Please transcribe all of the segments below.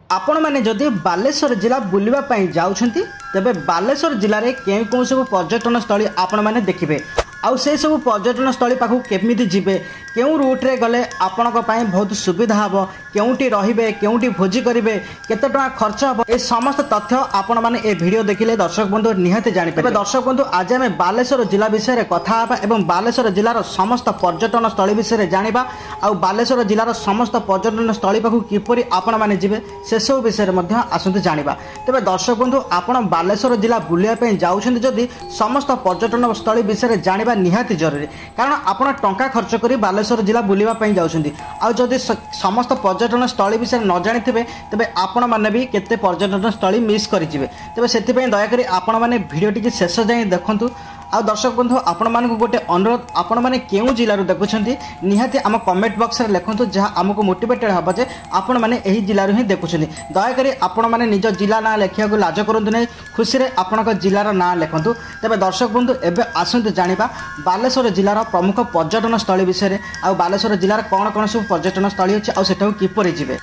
आपण मैंने जदि बालेश्वर जिला बुलवा जाउछंती तेबे बालेश्वर जिले में केउ केउ सब पर्यटन स्थली आपण मैंने देखिबे आउ से सब पर्यटन स्थली पाखु केमिति जिबे केउ रूट रे गले आपणक पई बहुत सुविधा हबो केउटी रहिबे केउटी भोजी करिवे केते टका खर्च हबो ए समस्त तथ्य आपण माने ए वीडियो देखिले दर्शक बंधु निहाते जानि पाबे। दर्शक बंधु आज हमें बालेश्वर जिला विषय रे कथा हबा एवं बालेश्वर जिलार समस्त पर्यटन स्थली विषय रे जानिबा आउ बालेश्वर जिलार समस्त पर्यटन स्थली पाखु किपरि आपण माने जिबे से सब विषय रे मध्ये आसंते जानिबा। तबे दर्शक बंधु आपण बालेश्वर जिला बुलिया पई जाउछन्ते जदि समस्त पर्यटन स्थली विषय रे जानिबा निहाती जरूरी कारण आपण टंका खर्च करी बालेश्वर जिला बुलिवा पई जाउछन्ती आ जदि समस्त पर्यटन स्थली विषय न जानिथिबे तबे आपण माने भी केते पर्यटन स्थली मिस करि जिवे। तबे सेति पई दया करी आपण माने वीडियो टिके शेष जाय देखंतु। आ दर्शक बंधु आपण मानकु गोटे अनुरोध आपण माने केउ जिल्ला देखुछन्ती निहाती आम कमेंट बॉक्स रे लिखंतु जहा हमकु मोटिवेटेड हबा जे आपण माने एही जिल्ला हि देखुछन्ती। दया करी आपण माने निज जिल्ला ना लेखिया को लाज करंतु नै खुशी रे आपनक जिल्लार ना लिखंतु। तबे दर्शक बंधु एबे आसंतु जानिबा बालेश्वर जिल्लार प्रमुख पर्यटन स्थली विषय रे आ बालेश्वर जिल्लार कोन कोन सब पर्यटन स्थली अछि आ सेठाउ किपरि जिवे।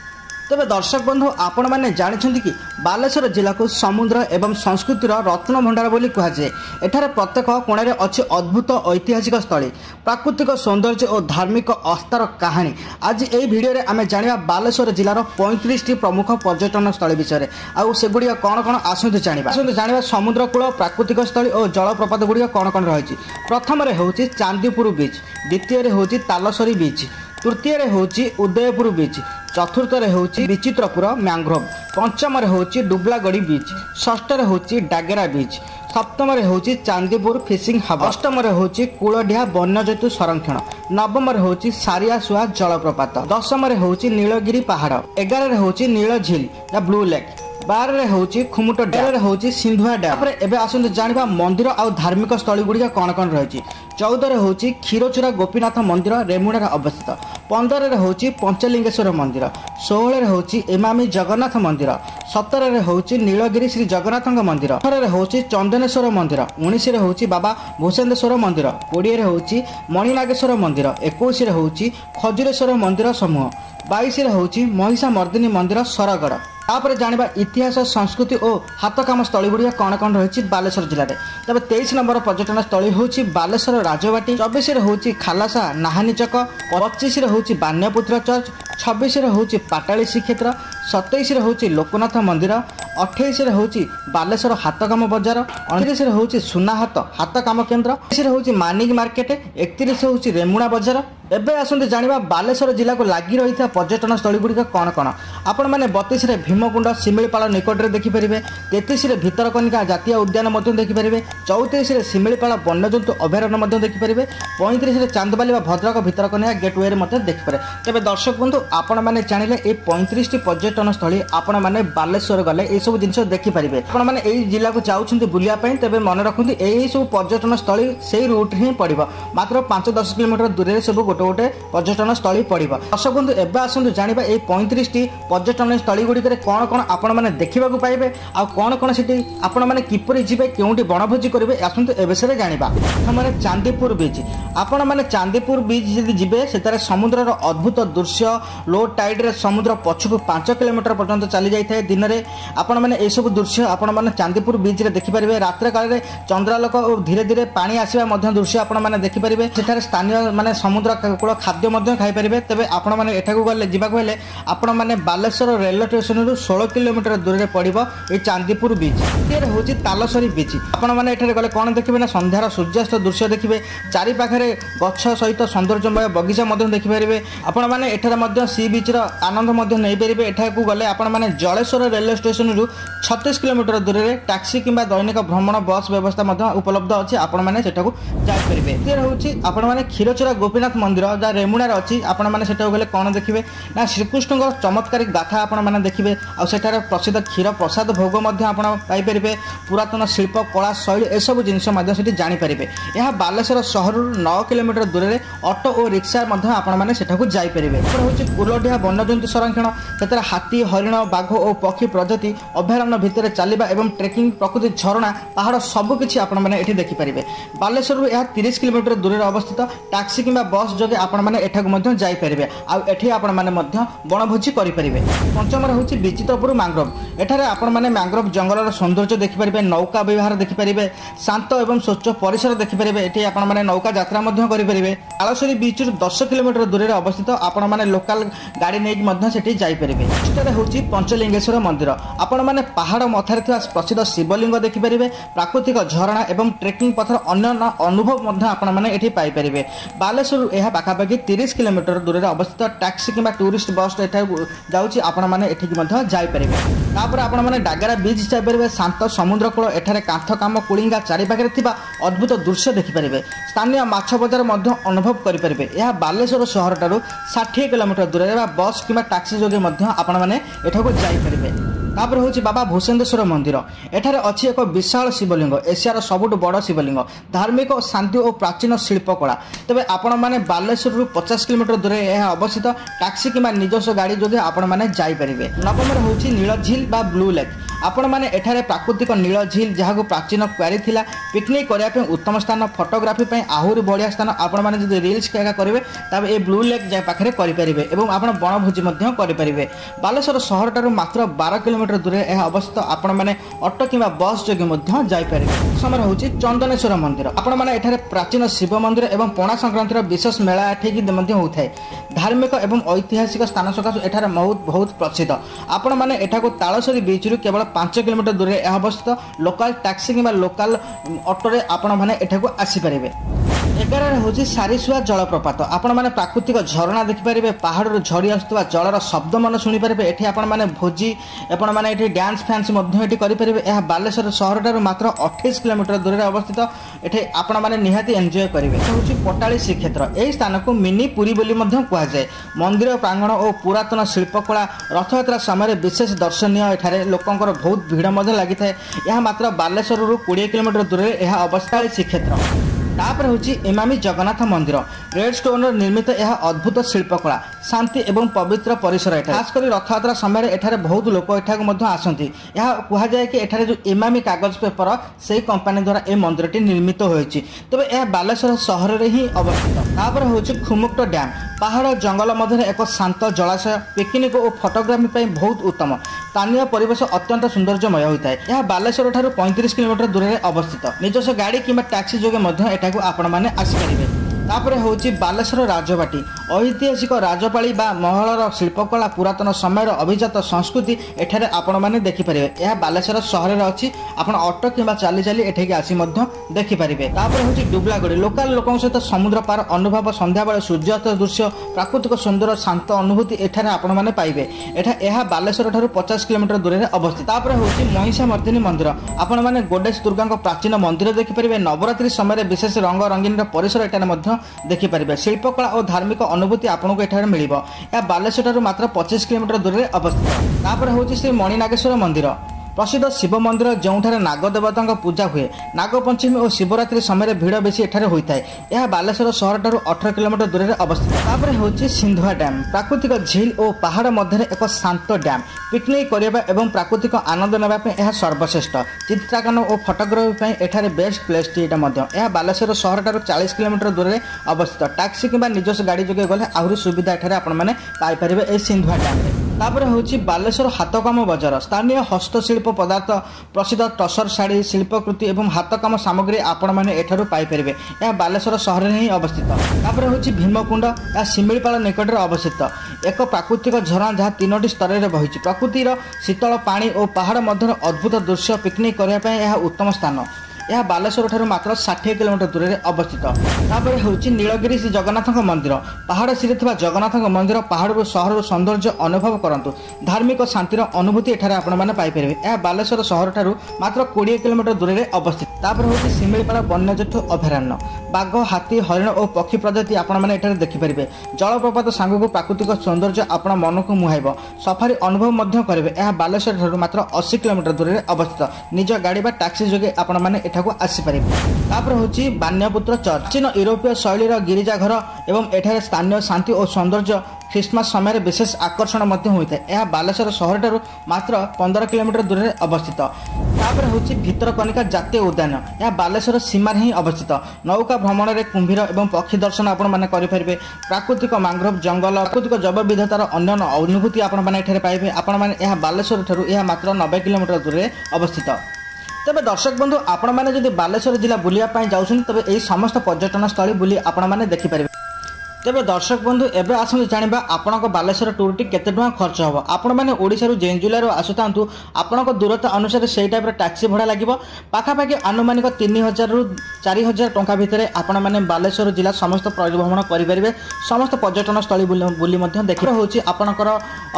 तबे दर्शक बंधु आपण मैंने जानी कि बालेश्वर जिला को समुद्र एवं संस्कृतिर रत्न भंडार बोली कह जाए। एठारे प्रत्येक कोणे अच्छी अद्भुत ऐतिहासिक स्थली प्राकृतिक सौंदर्य और धार्मिक आस्थार कहानी। आज यही भिडियो रे आमे जानिबा बालेश्वर जिलार 35 प्रमुख पर्यटन स्थली विषय आउ सेगुड़िया कौन कौन आसतु जानिबा समुद्र कूल प्राकृतिक स्थली और जलप्रपात गुड़िया कौन कौन रही। प्रथम होची चांदीपुर बीच, द्वितीय होची तालसरी बीच, तृतीय होची उदयपुर बीच, चतुर्थ होची विचित्रपुर मैंग्रोव, पंचम होची डुबलागड़ी बीच, षष्ठ होची डागेरा बीच, सप्तम होची चांदीपुर फिशिंग हार्बर, अष्टम होची कूलडिहा वन्यजंतु संरक्षण, नवम होची सारियासुआ जलप्रपात, दशम होची नीलगिरी पहाड़, 11 होची नील झील या ब्लू लेक, 12 होची खुमुट डैम, होची सिंधुआ डैम। एबे आसंतु जानिबा मंदिर आ धार्मिक स्थली गुड़िया कौन कौन रही। 14 होची क्षीरचोरा गोपीनाथ मंदिर रेमुणा अवस्थित, 15 होची पंचलिंगेश्वर मंदिर, 16 होची इमामी जगन्नाथ मंदिर, 17 होची नीलगिरी श्री जगन्नाथ मंदिर, 18 होची चंदनेश्वर मंदिर, 19 होची बाबा भूषेंद्रेश्वर मंदिर, 20 होची मणिनागेश्वर मंदिर, 21 होची खजुरेश्वर मंदिर समूह, 22 होची महिषा मर्दिनी मंदिर सरगढ़। तापर जानिबा इतिहास संस्कृति और हाथ काम स्थली गुड़िया कौन कौन रही बालेश्वर जिले में। तब 23 नंबर पर्यटन स्थली होची बालेश्वर राजबाटी, 24 होची खालासा नाहानी चक, 25 होची बान्यपुत्र चर्च, 26 होची पाटाली श्रीक्षेत्र, 27 होची लोकनाथ मंदिर, 28 होची बालेश्वर हाथ काम बजार, 29 होची सुनाहाट हाथ काम केन्द्र, 30 होची मानिक मार्केट, 31 होची रेमुणा बजार। एबे आसंते जानिबा बालेश्वर जिला को लागि रही पर्यटन स्थली गुड़िका कौन कौन आपण मैंने 32 रे भीमकुंड शिमिलीपाल निकट में देखिपारे, 33 रे भितरकनिका जातीय उद्यान देखिपारे, 34 रे शिमिलीपाल वन्यजंतु अभयारण्य देखिपारे, 35 रे चांदबाली भद्रक भितरकनिका गेटवे देखिपारे। तेबे दर्शक बंधु आपण मैंने जानिले ए 35 पर्यटन स्थली आपण मैंने बालेश्वर गले ए सब जिनस देखिपारे। आपण मैंने एई जिला को जाउछन्ती बुलिया पई तेबे मन रखुंती एई सब पर्यटन स्थली सेही रूट ही पड़िबो, मात्र 5-10 किलोमीटर दूर रे सब गोटे पर्यटन स्थली पड़िबो। दर्शक बंधु एबे आसंतु जानिबा ए 35 पर्यटन स्थली गुडी कौन कौन आपण मैंने देखा पाइबे आ कौन कौन से आपण मैंने किपरि जिबे केउटी बनभोजी करेंगे आसंतु ए विषय जानिबा। प्रथम चांदीपुर बीच, आपण मैंने चांदीपुर बीच जदि जिबे सेतारे समुद्रर अद्भुत दृश्य लो टाइड रे समुद्र पछकु 5 किलोमीटर पर्यंत चली जाइए दिन में। आपण मैंने ए सब दृश्य आपण मैंने चांदीपुर बीच रे देखि परिबे। रात्र काल रे चंद्रालोक और धीरे धीरे पानी आसीबा मध्य दृश्य आपण मैंने देखि परिबे। सेठारे स्थानीय माने समुद्र कूल खाद्य मध्य खाई परिबे। तबे आपण मैंने एठाकु गले जिबाकु हेले आपण मैंने बालेश्वर रेलवे स्टेशन रु 16 किलोमीटर दूर रे पड़िबो ए चांदीपुर बीच। तेरे होची तालसरी बीच, आपण मैंने एठारे गले कोन देखिबे ना संध्यार सूर्यास्त दृश्य देखिबे। चारि पाखरे गच्छ सहित सौंदर्यमय बगीचा मध्य देखि परिबे। आपण मैंने एठारे मध्य सी बीच रो आनंद मध्य नै परिबे। एठाकु गले आपण मैंने जलेश्वर रेलवे स्टेशन रु 36 किलोमीटर दूर रे टैक्सी किंबा दैनिक भ्रमण बस व्यवस्था मध्य उपलब्ध अछि। आपण मैंने सेठाकु जाय परिबे। तेरे होची आपण मैंने क्षीरचोरा गोपीनाथ मंदिर जा रेमुणा रे अछि। आपण मैंने सेठाकु गले कोन देखिबे ना श्रीकृष्ण चमत्कारिक गाथा आपण मैंने देखिबे। आ सेठारे प्रसिद्ध क्षीर प्रसाद भोग मध्य आपण पाई परिबे। पुरातन शिल्प कला शैली ए सब जिनिस मध्य सेठी जानि परिबे। यह बालेश्वर शहर 9 किलोमीटर दूर रे ऑटो और रिक्शा मध्य आपण मैंने सेठाकु जाई परिबे। होची कूलडिहा वन्यजंतु संरक्षण, सेतारे हाथी हरिण बाघ और पक्षी प्रजाति अभयारण्य भितर चलवा और ट्रेकिंग प्रकृति झरणा पहाड़ सबकिछि आपण मैंने ये देखिपारे। बालेश्वर यह 30 किलोमीटर दूर अवस्थित टैक्सी किंबा बस जोगे आपण मैंने एठाकु जाइपारे आठी आपण मैंने बनभोजी करेंगे। पंचम हूँ विचित्रपुर मैंग्रोव। एठारे आपण मैंने मैंग्रोव जंगल सौंदर्य देखिपारे, नौका व्यवहार देखिपारे, शांत एवं स्वच्छ परिसर देखिपारे। एठी आपण मैंने नौका यात्रा करेंगे। तालसरी बीच 10 किलोमीटर दूर अवस्थित आपण मैंने लोकल गाड़ी नहीं जाइपारे। हूँ पंचलिंगेश्वर मंदिर। आपण मैंने पहाड़ मथारे प्रसिद्ध शिवलिंग देखिपारे, प्राकृतिक झरणा एवं ट्रेकिंग पथर अन्य अनुभव आपण मैंने पाइपारे। बालेश्वर यह पाखापाखि 30 किलोमीटर दूर अवस्थित टैक्सी किंबा टूरिस्ट बस जाऊँगी आपण मैंने जाइपारे। तापर आपण मैंने डागरा बीच जाइपारे, शांत समुद्र कूल, एठारे कांथ काम कुलिंगा चारिपाखे थिबा अद्भुत दृश्य देखिपारे। स्थानीय माछ बजार अनुभव करेंगे। यह बालेश्वर सहर ठारू 60 किलोमीटर दूर बस किंबा टैक्सी जोगे आपण मैंने एठाकु जाइपारे। तापर हूँ बाबा भूषेंद्रेश्वर मंदिर। एठारे अच्छी एक विशाल शिवलिंग, एशियार सबुठ बड़ शिवलिंग, धार्मिक शांति और प्राचीन शिल्पकला। तेज आपण मैंने बालेश्वर 50 किलोमीटर दूर यह अवस्थित टैक्सी किंबा निजस्व गाड़ी जोगे आपण मैंने जाइपारे। नवम हूँ नीलझील बा ब्लू लेक। आपण मैंने एठारे प्राकृतिक नील झील जहाँ प्राचीन क्वारी थिला, पिकनिक करने उत्तम स्थान, फोटोग्राफी आहरी बढ़िया स्थान। आपण मैंने जो रील्स करेंगे तब ये ब्लू लेक जाए पाखे करेंगे और आप बनभोजी करेंगे। बालेश्वर सहर ठारू मात्र 12 किलोमीटर दूर यह अवस्थित आपण मैंने ऑटो किंबा बस जोगे जाइपारे। समय हूँ चंदनेश्वर मंदिर। आपण मैंने एठारे प्राचीन शिव मंदिर एवं पणा संक्रांतिर विशेष मेला एठिकी होता है। धार्मिक एवं ऐतिहासिक स्थान सकाशे एठारे बहुत प्रसिद्ध। आपण मैंने एठाकु तालसरी बीच रु केवल 5 किलोमीटर दूर यह अवस्थित लोकल टैक्सी किंबा लोकल ऑटो आपण मैंने एठाकु आसीपारे। 11 हूँ सारीसुआ जलप्रपात। आपण मैंने प्राकृतिक झरणा देखिपारे, पहाड़ झड़ी आसुवा जलर शब्द मन शुणिपारे। एठी आपण मैंने भोजी आपण मैंने एठी डांस फैंस करेंगे। यह बालेश्वर सहर ठारू मात्र 28 किलोमीटर दूर अवस्थित। एठी आपण मैंने निहाती एंजॉय करेंगे। हूँ पटाली श्रीक्षेत्र। यही स्थान को मिनी पुरी बोली कहुए। मंदिर प्रांगण और पुरातन शिल्पकला रथयात्रा समय विशेष दर्शनीय। एठारे लोकंकर बहुत भीड़ लगी था। यह मात्र बालेश्वर 20 किलोमीटर दूर यह अवस्थित श्रीक्षेत्र। तापर हूँ इमामी जगन्नाथ मंदिर। रेड स्टोन निर्मित यह अद्भुत शिल्पकला, शांति एवं पवित्र परिसर। खासकर रथयात्रा समय एठारे बहुत लोक एठाकु आसती। यह कहुए कि एठारे जो इमामी कागज पेपर से कंपनी द्वारा यह मंदिर निर्मित होती। तेज यह बालेश्वर सहर में ही अवस्थित। तापर हूँ खुमुक्ट डैम। पहाड़ जंगल मध्य एक शांत जलाशय, पिकनिक और फोटोग्राफी बहुत उत्तम। स्थानीय परिवेश अत्यंत सौंदर्यमय होता है। यह बालेश्वर ठारू 35 किलोमीटर दूर अवस्थित। निजस्व गाड़ी किंबा टैक्सी जोगे एठाकु आपण मैंने आसीपारे। तापर हूँ बालेश्वर राजबाटी। ऐतिहासिक राजपाली बा महलर शिल्पकला, पुरातन समय अभिजात संस्कृति एठारे आपण मैंने देखिपारे। यह बालेश्वर सहर में अच्छी। आपण ऑटो किंबा चाली चाली एठिकी आसी देखिपारे। तापर हूँ डुबलागुड़ी। लोकल लोकों सहित समुद्र पार अनुभव, संध्या बेले सूर्यास्त दृश्य, प्राकृतिक सुंदर शांत अनुभूति एठारे आपण मैंने पाइबे। यह बालेश्वर ठारू 50 किलोमीटर दूर अवस्थित। तापर हूँ महिषामर्दिनी मंदिर। आपण मैंने गोडेश दुर्गा प्राचीन मंदिर देखिपारे। नवरात्रि समय विशेष रंग रंगीन परिसर एठारे देखिपारे। शिल्पकला और धार्मिक अनुभूति आपको एठारे मिलिबो। यह बालेश्वर ठारू मात्र 25 किलोमीटर दूर अवस्थित। तापर हूँ श्री मणिनागेश्वर मंदिर। प्रसिद्ध शिव मंदिर जोठारे नागदेवता पूजा हुए। नागपंचमी और शिवरात्रि समय भीड़ बेसी एठारे होता है। यह बालेश्वर सहर ठारू 18 किलोमीटर दूर अवस्थित। तापर हूँ सिंधुआ डैम। प्राकृतिक झील और पहाड़ मध्य एक शांत डैम। पिकनिक करने एवं प्राकृतिक आनंद नापी यह सर्वश्रेष्ठ। चित्रांकन और फोटोग्राफी एठारे बेस्ट प्लेस टी। यह बालेश्वर सहर ठारू 40 किलोमीटर दूर अवस्थित। टैक्सी किंबा निजस्व गाड़ी जोगे गले आहरी सुविधा एठारे आपण मैंने पाइपारे सिंधुआ डैम। तापर हूँ बालेश्वर हाथकाम बजार। स्थानीय हस्तशिल्प पदार्थ, प्रसिद्ध टसर शाढ़ी, शिल्पकृति और हाथकाम सामग्री आपण मैंने एठारू पाइपारे। यह बालेश्वर सहर में ही अवस्थित। तापर हूँ भीमकुंड। यह शिमिलीपाल निकट अवस्थित एक प्राकृतिक झरणा जहाँ 3टी स्तर में बही। प्रकृतिर शीतल पानी और पहाड़ मध्य अद्भुत दृश्य, पिकनिक करने यह उत्तम स्थान। यह बालेश्वर ठारू मात्र 60 किलोमीटर दूर अवस्थित। तापर हूँ नीलगिरी श्री जगन्नाथ मंदिर। पहाड़ सिरे जगन्नाथ मंदिर पहाड़ सहर सौंदर्य अनुभव करंतु। धार्मिक शांतिर अनुभूति एठारे आपण मैंने पाइपारे। यह बालेश्वर सहर ठारू मात्र 20 किलोमीटर दूर अवस्थित। तापर हूँ शिमिलीपाल वन्यजंतु अभयारण्य। बाघ, हाथी, हरिण और पक्षी प्रजाति आपण मैंने एठारे देखिपारे। जलप्रपात सांगक प्राकृतिक सौंदर्य आपण मन को मुहाइब। सफारी अनुभव करेंगे। यह बालेश्वर ठारू मात्र 80 किलोमीटर दूर अवस्थित। निज गाड़ी बा टैक्सी जोगे आपण मैंने ଏଠାକୁ ଆସିପାରିବେ। ତାପରେ ହେଉଛି ବାନ୍ୟପୁତ୍ର ଚର୍ଚ୍ଚ। ପ୍ରାଚୀନ ୟୁରୋପୀୟ ଶୈଳୀର ଗିରିଜା ଘର ଏବଂ ଏଠାରେ ସ୍ଥାନୀୟ ଶାନ୍ତି ଓ ସୌନ୍ଦର୍ଯ୍ୟ ଖ୍ରୀଷ୍ଟମାସ ସମୟରେ ବିଶେଷ ଆକର୍ଷଣ ମଧ୍ୟ ହୋଇଥାଏ। ଏହା ବାଲେଶ୍ୱର ସହରଠାରୁ ମାତ୍ର 15 କିଲୋମିଟର ଦୂରରେ ଅବସ୍ଥିତ। ତାପରେ ହେଉଛି ଭିତରକନିକା ଜାତୀୟ ଉଦ୍ୟାନ। ଏହା ବାଲେଶ୍ୱର ସୀମାରେ ହିଁ ଅବସ୍ଥିତ। ନୌକା ଭ୍ରମଣରେ କୁମ୍ଭୀର ଏବଂ ପକ୍ଷୀ ଦର୍ଶନ ଆପଣମାନେ କରିପାରିବେ। ପ୍ରାକୃତିକ ମାଙ୍ଗ୍ରୋଭ ଜଙ୍ଗଲ, ପ୍ରାକୃତିକ ଜୈବ ବିବିଧତାର ଅନ୍ୟାନ୍ୟ ଅନୁଭୂତି ଆପଣମାନେ ଏଠାରେ ପାଇବେ। ଆପଣମାନେ ଏହା ବାଲେଶ୍ୱର ଠାରୁ ଏହା ମାତ୍ର 90 କିଲୋମିଟର ଦୂରରେ ଅବସ୍ଥିତ। ତେବେ ଦର୍ଶକ ବନ୍ଧୁ, ଆପଣମାନେ ଯଦି ବାଲେଶ୍ୱର ଜିଲ୍ଲା ବୁଲିବା ପାଇଁ ଯାଉଛନ୍ତି ତେବେ ଏହି ସମସ୍ତ ପର୍ଯ୍ୟଟନ ସ୍ଥଳୀ ବୁଲି ଆପଣମାନେ ଦେଖିପାରିବେ। ତେବେ ଦର୍ଶକ ବନ୍ଧୁ, ଏବେ ଆସନ୍ତୁ ଜାଣିବା ଆପଣଙ୍କ ବାଲେଶ୍ୱର ଟୁରଟି କେତେ ଟଙ୍କା ଖର୍ଚ୍ଚ ହେବ। ଆପଣମାନେ ଓଡ଼ିଶାରୁ ଯେଉଁ ଜିଲ୍ଲାରୁ ଆସୁଥାନ୍ତୁ, ଆପଣଙ୍କ ଦୂରତା ଅନୁସାରେ ସେହି ଟାଇପ୍ର ଟ୍ୟାକ୍ସି ଭଡ଼ା ଲାଗିବ। ପାଖାପାଖି ଆନୁମାନିକ 3000ରୁ 4000 ଟଙ୍କା ଭିତରେ ଆପଣମାନେ ବାଲେଶ୍ୱର ଜିଲ୍ଲା ସମସ୍ତ ପରିଭ୍ରମଣ କରିପାରିବେ। ସମସ୍ତ ପର୍ଯ୍ୟଟନ ସ୍ଥଳୀ ବୁଲି ମଧ୍ୟ ଦେଖିବା ହେଉଛି ଆପଣଙ୍କର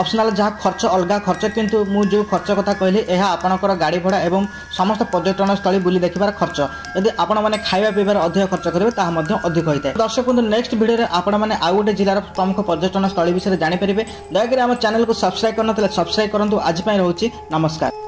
ଅପସନାଲ ଯାହା ଖର୍ଚ୍ଚ ଅଲଗା ଖର୍ଚ୍ଚ, କିନ୍ତୁ ମୁଁ ଯେଉଁ ଖର୍ଚ୍ଚ କଥା କହିଲି ଏହା ଆପଣଙ୍କର ଗାଡ଼ି ଭଡ଼ା ଏବଂ ସମସ୍ତ ପର୍ଯ୍ୟଟନ ସ୍ଥଳୀ ବୁଲି ଦେଖିବାର ଖର୍ଚ୍ଚ। ଯଦି ଆପଣମାନେ ଖାଇବା ପିଇବାରେ ଅଧିକ ଖର୍ଚ୍ଚ କରିବେ ତାହା ମଧ୍ୟ ଅଧିକ ହୋଇଥାଏ। ଦର୍ଶକ ବନ୍ଧୁ, ନେକ୍ସଟ ଭିଡ଼ିଓରେ ଆପଣମାନେ ଆଉ ଗୋଟେ ଜିଲ୍ଲାର ପ୍ରମୁଖ ପର୍ଯ୍ୟଟନ ସ୍ଥଳୀ ବିଷୟରେ ଜାଣିପାରିବେ। ଦୟାକରି ଆମ ଚ୍ୟାନେଲକୁ ସବସ୍କ୍ରାଇବ୍ କରିନଥିଲେ ସବସ୍କ୍ରାଇବ୍ କରନ୍ତୁ। ଆଜି ପାଇଁ ରହୁଛି ନମସ୍କାର।